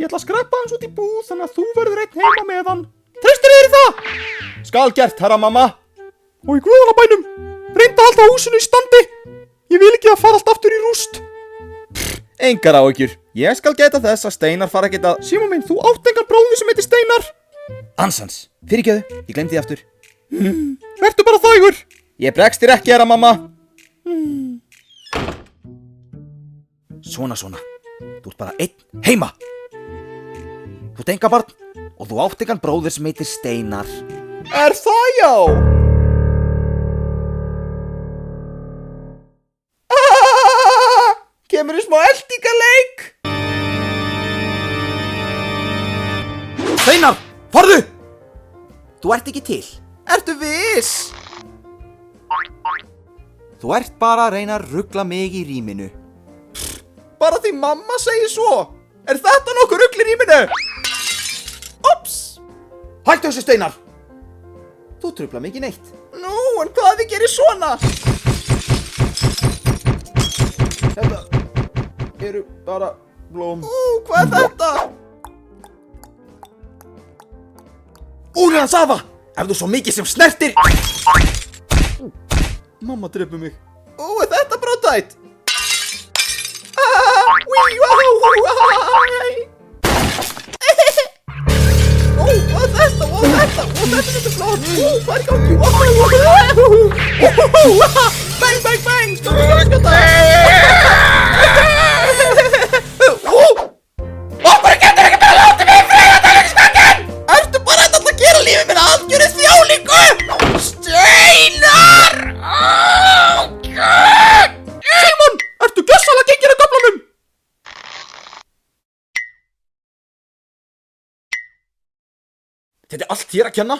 ætla að skreppa hans út í búð þannig að þú verður einn heima með hann. Treystir þér í það? Skal gert, herra mamma. Og í guðanna bænum, reyndu að halda húsinu í standi. Ég vil ekki að fara allt aftur í rúst. Engar áhyggjur. Ég skal geta þess að Steinar fara að geta... Símon minn, þú átt engan bróður sem heitir Steinar. Ansans, fyrirgefðu, ég glemdi því aftur. Vertu bara þægur. Ég bregst þér ekki, herra mamma. Svona. Þú ert bara einn heima. Þú ert enga barn og þú átt engan bróður sem heitir Steinar. Er það já? Kemur í smá eldingaleik. Steinar, farðu! Þú ert ekki til. Ertu viss? Þú ert bara að reyna að rugla mig í rýminu. Bara því mamma segir svo. Er þetta nokkuð rugl í rýminu? Ops! Hættu þessu, Steinar. Þú trufla mig ekki neitt. Nú, en hvað ef ég gerir svona? Þetta eru bara blóm. Hvað er þetta? Úr hans afa! Ef þú svo mikið sem snertir... Mamma drepur mig. Er þetta brótætt? Hvað er þetta? Þetta er þetta flott. Hvað er í gangi? Bang, bang, bang! Skjóta! Okkur getur ekki bara látið mig í friði að tala í skakinn! Ertu bara að gera lífið mér algjörðu þjáningu? Steinar! Símon! Ertu gjörsamlega genginn af göflunum? Þetta er allt þér að kenna?